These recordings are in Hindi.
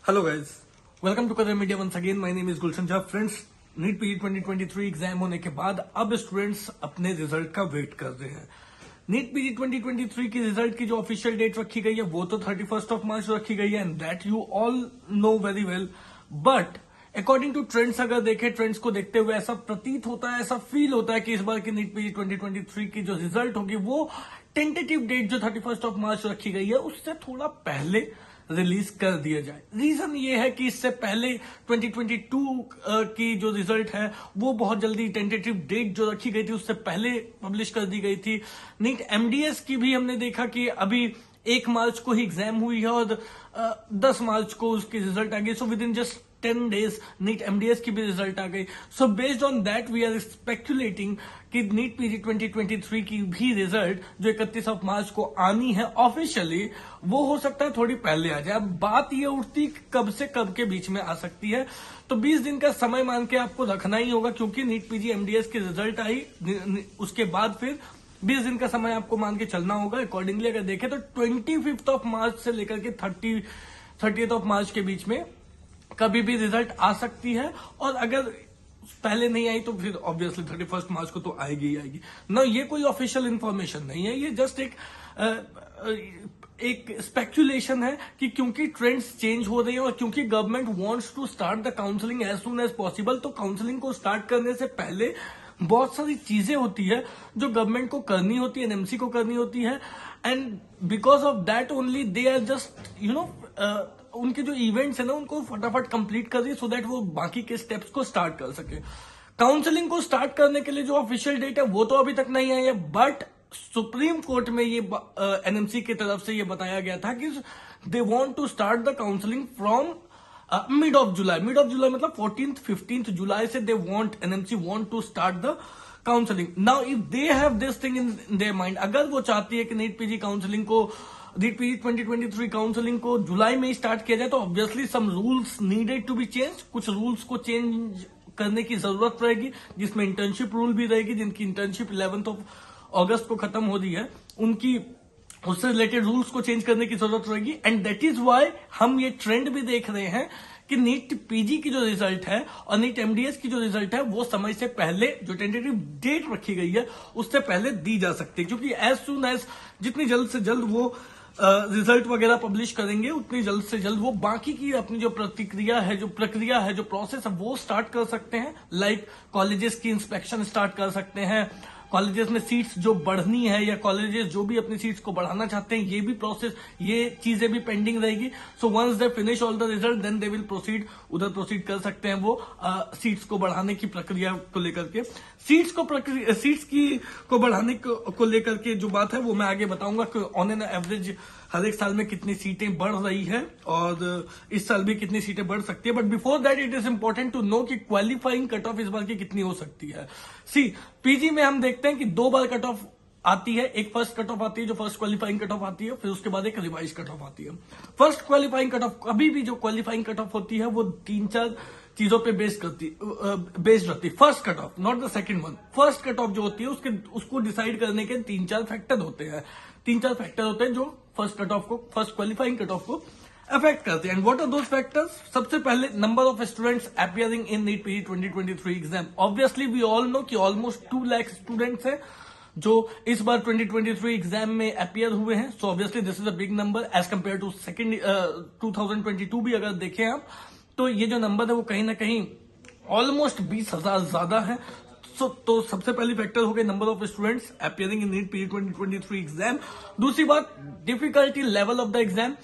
Hello guys, welcome to Career Media once again. My name is Gulshan Jha. Friends, NEET PG 2023 exam होने के बाद अब स्टूडेंट्स अपने रिजल्ट का वेट कर रहे हैं। नीट पीजी 2023 की रिजल्ट की जो ऑफिशियल डेट रखी गई है वो तो 31st ऑफ मार्च रखी गई है, and that you all know very well. But according to trends अगर देखें, ट्रेंड्स को देखते हुए ऐसा प्रतीत होता है, ऐसा फील होता है कि इस बार की नीट पीजी 2023 की जो रिजल्ट होगी वो टेंटेटिव डेट जो 31st ऑफ मार्च रखी गई है उससे थोड़ा पहले रिलीज कर दिया जाए। रीजन ये है कि इससे पहले 2022 की जो रिजल्ट है वो बहुत जल्दी टेंटेटिव डेट जो रखी गई थी उससे पहले पब्लिश कर दी गई थी। नीट एमडीएस की भी हमने देखा कि अभी 1 मार्च को ही एग्जाम हुई है और 10 मार्च को उसकी रिजल्ट आ गई। So within just 10 days NEET MDS की भी रिजल्ट आ गई। So based on that we are speculating कि नीट पीजी 2023 की भी रिजल्ट जो 31 ऑफ मार्च को आनी है ऑफिशियली, वो हो सकता है थोड़ी पहले आ जाए। अब बात ये उठती कब से कब के बीच में आ सकती है, तो 20 दिन का समय मान के आपको रखना ही होगा, क्योंकि नीट पीजी एमडीएस की रिजल्ट आई उसके बाद फिर 20 दिन का समय आपको मान के चलना होगा। अकॉर्डिंगली अगर देखें तो 25 ऑफ मार्च से लेकर के 30th ऑफ मार्च के बीच में कभी भी रिजल्ट आ सकती है, और अगर पहले नहीं आई तो फिर ऑब्वियसली 31st मार्च को तो आएगी ही आएगी ना। ये कोई ऑफिशियल इंफॉर्मेशन नहीं है, ये जस्ट एक स्पेक्युलेशन है कि क्योंकि ट्रेंड्स चेंज हो रहे हैं और क्योंकि government wants to start the counselling as soon as possible, तो काउंसलिंग को स्टार्ट करने से पहले बहुत सारी चीजें होती है जो गवर्नमेंट को करनी होती है, एनएमसी को करनी होती है, and because of that only they are just उनके जो इवेंट्स है ना उनको फटाफट कंप्लीट कर दिए सो दैट वो बाकी के स्टेप्स को स्टार्ट कर सके। काउंसलिंग को स्टार्ट करने के लिए जो ऑफिशियल डेट है वो तो अभी तक नहीं आई है, बट सुप्रीम कोर्ट में ये एनएमसी की तरफ से ये बताया गया था कि they want to start the counselling from mid of July मतलब 14th-15th जुलाई से they want NMC wants to start the counselling. Now if they have this thing in their mind, अगर वो चाहती है कि नीट पीजी 2023 काउंसलिंग को जुलाई में ही स्टार्ट किया जाए, तो obviously some rules needed to be change. कुछ रूल्स को चेंज करने की जरूरत रहेगी, जिसमें इंटर्नशिप रूल भी रहेगी, जिनकी इंटर्नशिप 11th ऑफ अगस्त को खत्म हो रही है, उनकी उससे रिलेटेड रूल्स को चेंज करने की जरूरत रहेगी। एंड दैट इज वाई हम ये ट्रेंड भी देख रहे हैं कि नीट पीजी की जो रिजल्ट है और नीट एमडीएस की जो रिजल्ट है वो समय से पहले जो टेंटेटिव डेट रखी गई है उससे पहले दी जा सकती है, क्योंकि एज सुन एज जितनी जल्द से जल्द वो रिजल्ट वगैरह पब्लिश करेंगे उतनी जल्द से जल्द वो बाकी की अपनी जो प्रक्रिया है, जो प्रोसेस है वो स्टार्ट कर सकते हैं। लाइक कॉलेजेस की इंस्पेक्शन स्टार्ट कर सकते हैं, कॉलेजेस में सीट्स जो बढ़नी है या कॉलेजेस जो भी अपनी सीट्स को बढ़ाना चाहते हैं, ये भी प्रोसेस, ये चीजें भी पेंडिंग रहेगी। So once they finish all the result then they will proceed, उधर प्रोसीड कर सकते हैं वो सीट्स को बढ़ाने की प्रक्रिया को लेकर के। सीट्स को बढ़ाने को लेकर के जो बात है वो मैं आगे बताऊंगा कि ऑन एन एवरेज हर एक साल में कितनी सीटें बढ़ रही है और इस साल भी कितनी सीटें बढ़ सकती है। But before that it is important to know कि क्वालिफाइंग कट ऑफ इस बार की कितनी हो सकती है। सी पीजी में हम देखते हैं कि 2 बार कट ऑफ आती है, एक फर्स्ट कट ऑफ आती है जो फर्स्ट क्वालिफाइंग कट ऑफ आती है, फिर उसके बाद एक रिवाइज कट ऑफ आती है। फर्स्ट क्वालिफाइंग कट ऑफ, कभी भी जो क्वालिफाइंग कट ऑफ होती है वो 3-4 चीजों पे बेस्ड रहती है। First cut off, not the second one. First cut off जो होती है उसको डिसाइड करने के 3-4 फैक्टर होते हैं। 3-4 फैक्टर होते हैं जो फर्स्ट क्वालिफाइंग कट ऑफ को अफेक्ट करते हैं। And what are those factors? सबसे पहले number of students appearing in NEET PG 2023 exam. Obviously we all know कि ऑलमोस्ट 2 लाख स्टूडेंट्स हैं जो इस बार 2023 एग्जाम में अपीयर हुए हैं। So obviously this is a big number as compare to 2022 भी अगर देखें आप, तो ये जो नंबर है वो कहीं ना कहीं ऑलमोस्ट 20,000 ज्यादा है। तो सबसे पहली फैक्टर हो गई number of students appearing in NEET PG 2023 exam. दूसरी बात, difficulty level of the exam.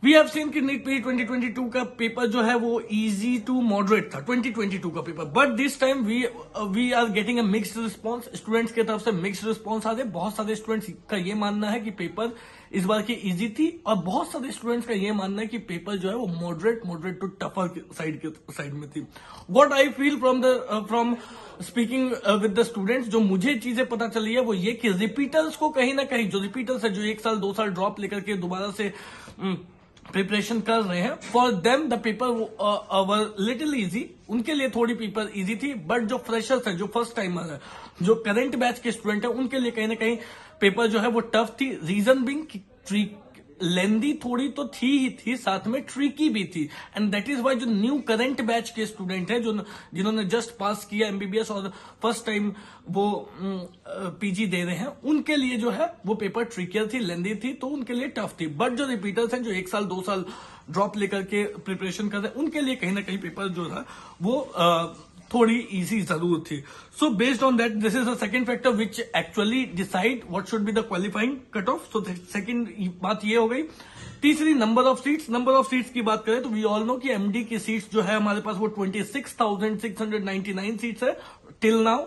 We have seen कि नीट पीजी 2022 का पेपर जो है वो इजी टू मॉडरेट था, 2022 का paper, but this time we are getting a mixed response. Students की तरफ से मिक्स्ड रिस्पॉन्स आ रहे। बहुत सारे स्टूडेंट्स का ये मानना है कि पेपर इस बार की इजी थी, और बहुत सारे स्टूडेंट्स का ये मानना है कि पेपर जो है वो मॉडरेट टू टफर साइड में थी। What I feel from speaking with the students, जो मुझे चीजें पता चली है वो ये कि रिपीटर्स को कहीं ना कहीं, जो रिपीटर्स है जो 1 साल 2 साल ड्रॉप लेकर के दोबारा से प्रिपरेशन कर रहे हैं, for them the paper were little easy, उनके लिए थोड़ी पेपर इजी थी। बट जो फ्रेशर्स है, जो फर्स्ट टाइमर है, जो करंट बैच के स्टूडेंट है, उनके लिए कहीं ना कहीं पेपर जो है वो टफ थी। रीजन बिंग लेंदी थोड़ी तो थी ही थी, साथ में ट्रिकी भी थी। एंड दैट इज वाई जो न्यू करंट बैच के स्टूडेंट हैं, जो जिन्होंने जस्ट पास किया एमबीबीएस और फर्स्ट टाइम वो पीजी दे रहे हैं, उनके लिए जो है वो पेपर ट्रिकियर थी, लेंदी थी, तो उनके लिए टफ थी। बट जो रिपीटर्स हैं, जो 1 साल 2 साल ड्रॉप लेकर के प्रिपरेशन कर रहे हैं, उनके लिए कहीं ना कहीं पेपर जो है वो थोड़ी इजी जरूर थी। सो based on that, this is the second factor which actually decide what should be the qualifying cut of. So second बात ये हो गई। तीसरी, number of seats. Number of seats की बात करें तो वी ऑल नो कि एमडी की सीट्स जो है हमारे पास वो 26,699 सीट्स है टिल नाउ।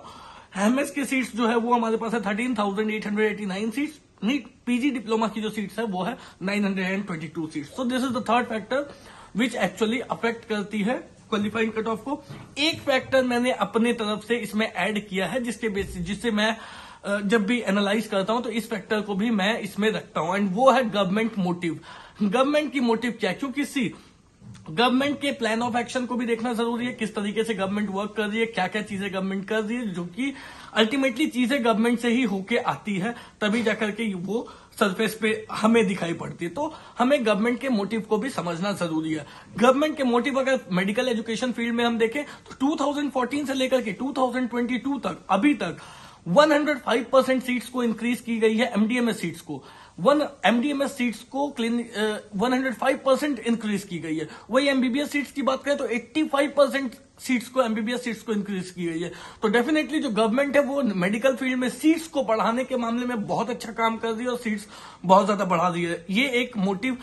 एमएस की सीट्स जो है वो हमारे पास है 13,889 सीट्स। नीट पीजी डिप्लोमा की जो सीट्स है वो है 922 seats. So this is the third factor which actually affect करती है क्वालिफाइंग कट ऑफ को। एक फैक्टर मैंने अपने तरफ से इसमें ऐड किया है, जिससे मैं जब भी एनालाइज करता हूं तो इस फैक्टर को भी मैं इसमें रखता हूं, एंड वो है गवर्नमेंट मोटिव। गवर्नमेंट की मोटिव क्या है? क्योंकि गवर्नमेंट के प्लान ऑफ एक्शन को भी देखना जरूरी है, किस तरीके से गवर्नमेंट वर्क कर रही है, क्या क्या चीजें गवर्नमेंट कर रही है, जो कि अल्टीमेटली चीजें गवर्नमेंट से ही होके आती है, तभी जाकर के वो सरफेस पे हमें दिखाई पड़ती है। तो हमें गवर्नमेंट के मोटिव को भी समझना जरूरी है। गवर्नमेंट के मोटिव अगर मेडिकल एजुकेशन फील्ड में हम देखें तो 2014 से लेकर के 2022 तक, अभी तक 105% सीट्स को इंक्रीज की गई है। एमडीएमएस सीट्स को एमडीएमएस सीट्स को 105% इंक्रीज की गई है। वही एमबीबीएस सीट्स की बात करें तो 85% सीट्स को, एमबीबीएस सीट्स को इंक्रीज की गई है। तो डेफिनेटली जो गवर्नमेंट है वो मेडिकल फील्ड में सीट्स को बढ़ाने के मामले में बहुत अच्छा काम कर रही है और सीट्स बहुत ज्यादा बढ़ा रही है। ये एक मोटिव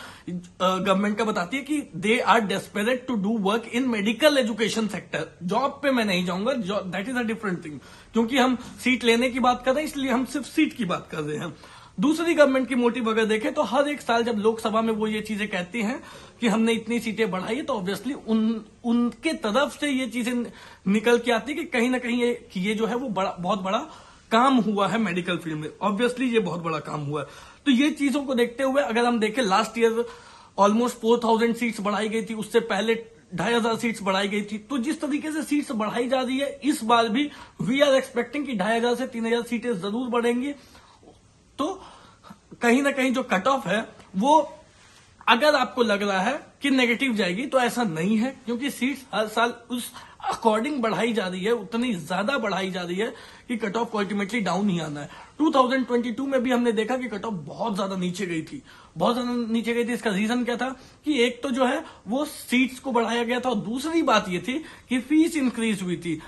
गवर्नमेंट का बताती है कि they are desperate to do work in medical education sector. Job पे मैं नहीं जाऊंगा, that is a different thing, क्योंकि हम सीट लेने की बात कर रहे हैं, इसलिए हम सिर्फ सीट की बात कर रहे हैं। दूसरी गवर्नमेंट की मोटिव अगर देखें तो हर एक साल जब लोकसभा में वो ये चीजें कहती हैं कि हमने इतनी सीटें बढ़ाई है, तो ऑब्वियसली उनके तरफ से ये चीजें निकल के आती है कि कहीं ना कहीं ये जो है वो बहुत बड़ा काम हुआ है मेडिकल फील्ड में। ऑब्वियसली ये बहुत बड़ा काम हुआ है। तो ये चीजों को देखते हुए अगर हम देखें, लास्ट ईयर ऑलमोस्ट 4,000 सीट्स बढ़ाई गई थी, उससे पहले 2,500 सीट्स बढ़ाई गई थी। तो जिस तरीके से सीट्स बढ़ाई जा रही है, इस बार भी वी आर एक्सपेक्टिंग कि 2,500 से 3,000 सीटें जरूर बढ़ेंगी। तो कहीं ना कहीं जो कट ऑफ है वो, अगर आपको लग रहा है कि नेगेटिव जाएगी, तो ऐसा नहीं है, क्योंकि सीट्स हर साल उस अकॉर्डिंग बढ़ाई जा रही है, उतनी ज्यादा बढ़ाई जा रही है कि कट ऑफ को अल्टीमेटली डाउन ही आना है। 2022 में भी हमने देखा कि कट ऑफ बहुत ज्यादा नीचे गई थी, बहुत ज्यादा नीचे गई थी। इसका रीजन क्या था कि एक तो जो है वो सीट्स को बढ़ाया गया था, और दूसरी बात ये थी कि फीस इंक्रीज हुई थी।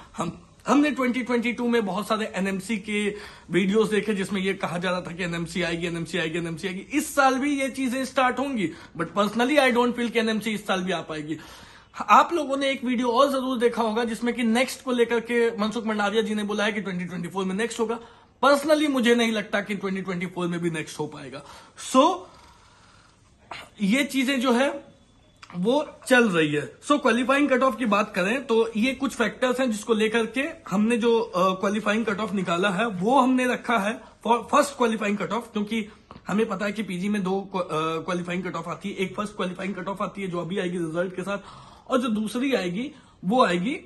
हमने 2022 में बहुत सारे एनएमसी के वीडियोस देखे जिसमें ये कहा जा रहा था कि एनएमसी आएगी, एनएमसी आएगी, एनएमसी आएगी। इस साल भी ये चीजें स्टार्ट होंगी, but personally I don't feel कि एनएमसी इस साल भी आ पाएगी। आप लोगों ने एक वीडियो और जरूर देखा होगा जिसमें कि नेक्स्ट को लेकर के मनसुख मंडाविया जी ने बोला है कि 2024 में नेक्स्ट होगा। पर्सनली मुझे नहीं लगता कि 2024 में भी नेक्स्ट हो पाएगा। सो ये चीजें जो है वो चल रही है। सो क्वालिफाइंग कट ऑफ की बात करें तो ये कुछ फैक्टर्स हैं जिसको लेकर के हमने जो क्वालिफाइंग कट ऑफ निकाला है वो हमने रखा है for first qualifying cut of, क्योंकि हमें पता है कि पीजी में 2 क्वालिफाइंग कट ऑफ आती है। एक फर्स्ट क्वालिफाइंग कट ऑफ आती है जो अभी आएगी रिजल्ट के साथ, और जो दूसरी आएगी वो आएगी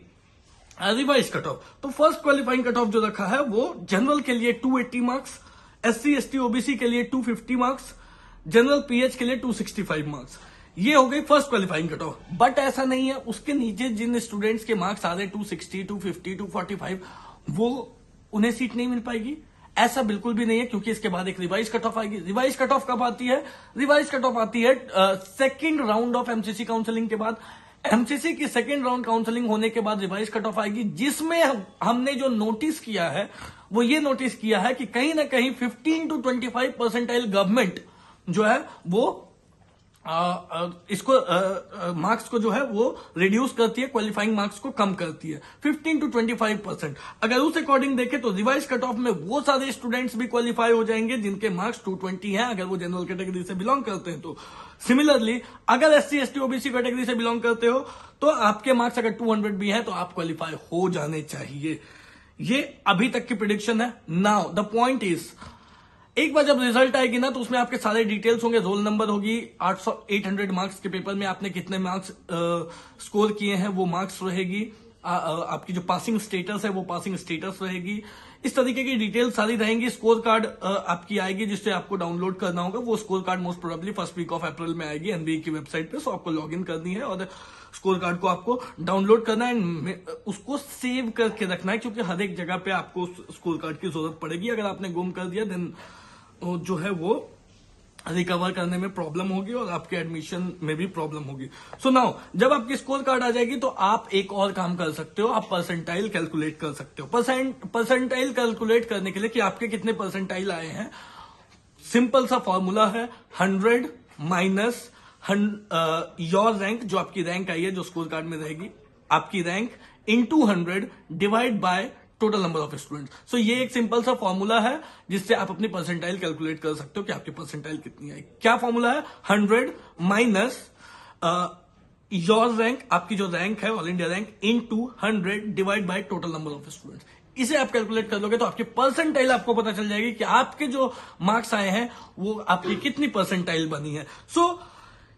रिवाइज कट ऑफ। तो फर्स्ट क्वालिफाइंग कट ऑफ जो रखा है वो जनरल के लिए 280 मार्क्स, SC ST OBC के लिए 250 मार्क्स, जनरल PH के लिए 265 मार्क्स। ये हो गई first qualifying cut of. But ऐसा नहीं है, उसके नीचे जिन स्टूडेंट्स के मार्क्स आ रहे 260, 250, 245, वो उन्हें सीट नहीं मिल पाएगी, ऐसा बिल्कुल भी नहीं है, क्योंकि इसके बाद एक रिवाइज कट ऑफ आएगी। रिवाइज कट ऑफ कब आती है? रिवाइज कट ऑफ आती है second round of MCC counselling के बाद। एमसीसी की सेकेंड राउंड काउंसलिंग होने के बाद रिवाइज कट ऑफ आएगी, जिसमें हमने जो नोटिस किया है वो ये नोटिस किया है कि कहीं ना कहीं 15 to 25 परसेंटाइल गवर्नमेंट जो है वो इसको मार्क्स को जो है वो रिड्यूस करती है, क्वालिफाइंग मार्क्स को कम करती है 15 to 25%। अगर उस अकॉर्डिंग देखें तो रिवाइज कट ऑफ में वो सारे स्टूडेंट्स भी क्वालिफाई हो जाएंगे जिनके मार्क्स 220 हैं, अगर वो जनरल कैटेगरी से बिलोंग करते हैं तो। सिमिलरली अगर SC ST OBC कैटेगरी से बिलोंग करते हो तो आपके मार्क्स अगर 200 भी है तो आप क्वालिफाई हो जाने चाहिए। ये अभी तक की प्रिडिक्शन है। नाउ द पॉइंट इज, एक बार जब रिजल्ट आएगी ना तो उसमें आपके सारे डिटेल्स होंगे, रोल नंबर होगी, 800 800 मार्क्स के पेपर में आपने कितने मार्क्स स्कोर किए हैं वो मार्क्स रहेगी, आपकी जो पासिंग स्टेटस है वो पासिंग स्टेटस रहेगी। इस तरीके की डिटेल सारी रहेंगी। स्कोर कार्ड आपकी आएगी जिससे आपको डाउनलोड करना होगा। वो score card most probably first week of April में आएगी एनबीए की वेबसाइट पे। सो आपको लॉग इन करनी है और स्कोर कार्ड को आपको डाउनलोड करना है, उसको सेव करके रखना है, क्योंकि हर एक जगह पे आपको स्कोर कार्ड की जरूरत पड़ेगी। अगर आपने गुम कर दिया देन जो है वो रिकवर करने में प्रॉब्लम होगी और आपके एडमिशन में भी प्रॉब्लम होगी। सो नाउ जब आपकी स्कोर कार्ड आ जाएगी तो आप एक और काम कर सकते हो, आप परसेंटाइल कैलकुलेट कर सकते हो। परसेंटाइल कैलकुलेट करने के लिए कि आपके कितने परसेंटाइल आए हैं, सिंपल सा फॉर्मूला है 100 माइनस योर रैंक, जो आपकी रैंक आई है जो स्कोर कार्ड में रहेगी, आपकी rank into 100 divide by total number of students. So ये एक सिंपल सा फॉर्मूला है जिससे आप अपनी परसेंटाइल कैलकुलेट कर सकते हो कि आपकी परसेंटाइल कितनी है। क्या फॉर्मूला है? 100 माइनस योर रैंक, आपकी जो रैंक है all India rank, into 100 divide by total number of students. इसे आप कैलकुलेट कर लोगे तो आपकी परसेंटाइल आपको पता चल जाएगी कि आपके जो मार्क्स आए हैं वो आपकी कितनी परसेंटाइल बनी है। सो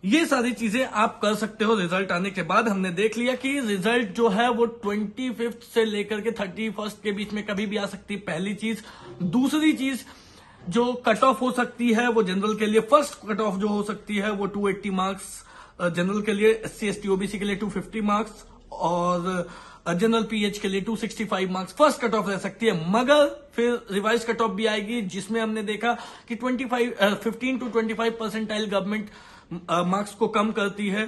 ये सारी चीजें आप कर सकते हो। रिजल्ट आने के बाद हमने देख लिया कि रिजल्ट जो है वो 25 से लेकर के 31 के बीच में कभी भी आ सकती है, पहली चीज। दूसरी चीज, जो कट ऑफ हो सकती है वो जनरल के लिए, फर्स्ट कट ऑफ जो हो सकती है वो 280 मार्क्स जनरल के लिए, SC ST OBC के लिए 250 मार्क्स और जनरल PH के लिए 265 मार्क्स फर्स्ट कट ऑफ रह सकती है। मगर फिर रिवाइज कट ऑफ भी आएगी जिसमें हमने देखा कि 15 to 25 परसेंटाइल गवर्नमेंट मार्क्स को कम करती है,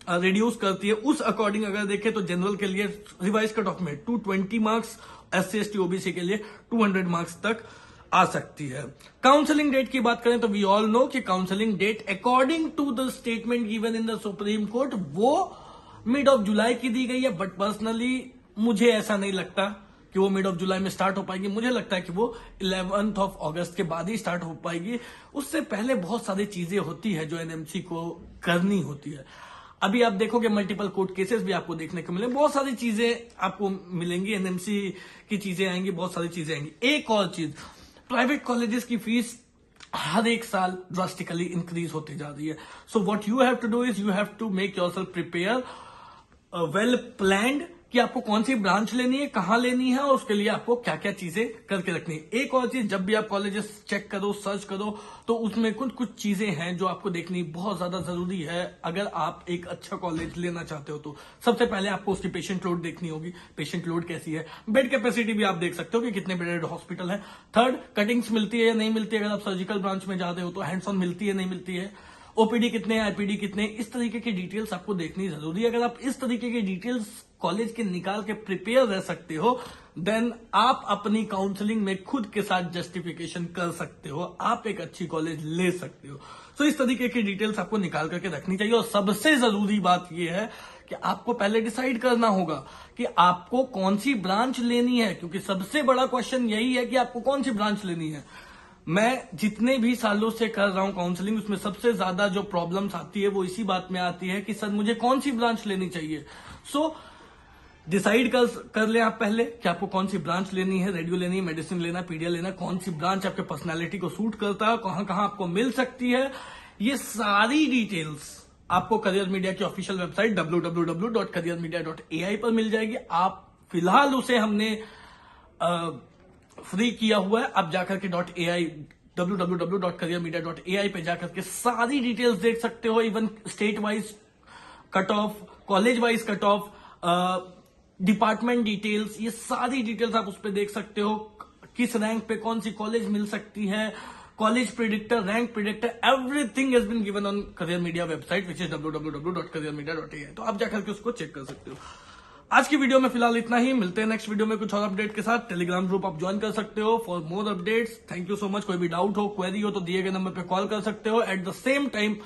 रिड्यूस करती है। उस अकॉर्डिंग अगर देखें तो जनरल के लिए रिवाइज कट ऑफ में 220 मार्क्स, SC ST OBC के लिए 200 मार्क्स तक आ सकती है। काउंसलिंग डेट की बात करें तो वी ऑल नो कि counselling date according to the statement given in the supreme court वो मिड ऑफ जुलाई की दी गई है। बट पर्सनली मुझे ऐसा नहीं लगता कि वो मिड ऑफ जुलाई में स्टार्ट हो पाएगी। मुझे लगता है कि वो 11th ऑफ अगस्त के बाद ही स्टार्ट हो पाएगी। उससे पहले बहुत सारी चीजें होती है जो एनएमसी को करनी होती है। अभी आप देखोगे मल्टीपल कोर्ट केसेस भी आपको देखने को मिले, बहुत सारी चीजें आपको मिलेंगी, एनएमसी की चीजें आएंगी, बहुत सारी चीजें आएंगी। एक और चीज, प्राइवेट कॉलेजेस की फीस हर एक साल ड्रास्टिकली इंक्रीज होती जा रही है। So what you have to do is you have to make yourself prepare well planned कि आपको कौन सी ब्रांच लेनी है, कहां लेनी है और उसके लिए आपको क्या क्या चीजें करके रखनी है। एक और चीज, जब भी आप कॉलेजेस चेक करो, सर्च करो, तो उसमें कुछ चीजें हैं जो आपको देखनी बहुत ज्यादा जरूरी है अगर आप एक अच्छा कॉलेज लेना चाहते हो। तो सबसे पहले आपको उसकी पेशेंट लोड देखनी होगी, पेशेंट लोड कैसी है, बेड कैपेसिटी भी आप देख सकते हो कि कितने बेडेड हॉस्पिटल है। थर्ड, कटिंग्स मिलती है या नहीं मिलती है, अगर आप सर्जिकल ब्रांच में जाते हो तो हैंड्स ऑन मिलती है नहीं मिलती है, ओपीडी कितने, आईपीडी कितने, इस तरीके की डिटेल्स आपको देखनी जरूरी है। अगर आप इस तरीके की डिटेल्स कॉलेज के निकाल के प्रिपेयर रह सकते हो देन आप अपनी काउंसलिंग में खुद के साथ जस्टिफिकेशन कर सकते हो, आप एक अच्छी कॉलेज ले सकते हो। तो इस तरीके की डिटेल्स आपको निकाल करके रखनी चाहिए। और सबसे जरूरी बात यह है कि आपको पहले डिसाइड करना होगा कि आपको कौन सी ब्रांच लेनी है, क्योंकि सबसे बड़ा क्वेश्चन यही है कि आपको कौन सी ब्रांच लेनी है। मैं जितने भी सालों से कर रहा हूं काउंसलिंग, उसमें सबसे ज्यादा जो प्रॉब्लम्स आती है वो इसी बात में आती है कि सर मुझे कौन सी ब्रांच लेनी चाहिए। सो डिसाइड कर ले आप पहले कि आपको कौन सी ब्रांच लेनी है, रेडियो लेनी है, मेडिसिन लेना, पीडिया लेना, कौन सी ब्रांच आपके पर्सनालिटी को सूट करता है, कहां कहां आपको मिल सकती है। ये सारी डिटेल्स आपको करियर मीडिया की ऑफिशियल वेबसाइट www.careermedia.ai पर मिल जाएगी। आप फिलहाल उसे हमने फ्री किया हुआ है, आप जाकर के .ai www.careermedia.ai पे जाकर के सारी डिटेल्स देख सकते हो। Even state wise cut off, college wise cut off, department details, ये सारी डिटेल्स आप उस पर देख सकते हो। किस रैंक पे कौन सी कॉलेज मिल सकती है, college predictor, rank predictor, everything has been given on career media website which is www.careermedia.ai। तो आप जाकर के उसको चेक कर सकते हो। आज की वीडियो में फिलहाल इतना ही, मिलते हैं नेक्स्ट वीडियो में कुछ और अपडेट के साथ। टेलीग्राम ग्रुप आप ज्वाइन कर सकते हो for more updates. Thank you so much. कोई भी डाउट हो, क्वेरी हो तो दिए गए नंबर पे कॉल कर सकते हो। एट द सेम टाइम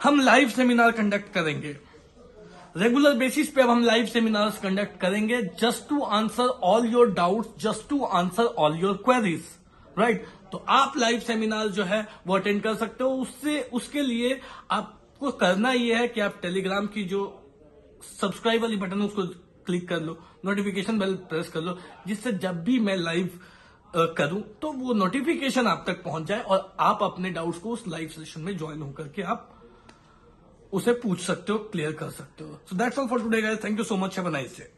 हम लाइव सेमिनार कंडक्ट करेंगे, रेगुलर बेसिस पे अब हम लाइव सेमिनार्स कंडक्ट करेंगे just to answer all your doubts, just to answer all your queries, right. तो आप लाइव सेमिनार जो है वो अटेंड कर सकते हो। उसके लिए आपको करना यह है कि आप टेलीग्राम की जो सब्सक्राइब वाली बटन है उसको क्लिक कर लो, नोटिफिकेशन बेल प्रेस कर लो, जिससे जब भी मैं लाइव करूं तो वो नोटिफिकेशन आप तक पहुंच जाए और आप अपने डाउट्स को उस लाइव सेशन में ज्वाइन होकर के आप उसे पूछ सकते हो, क्लियर कर सकते हो। So that's all for today guys, thank you so much, have a nice day.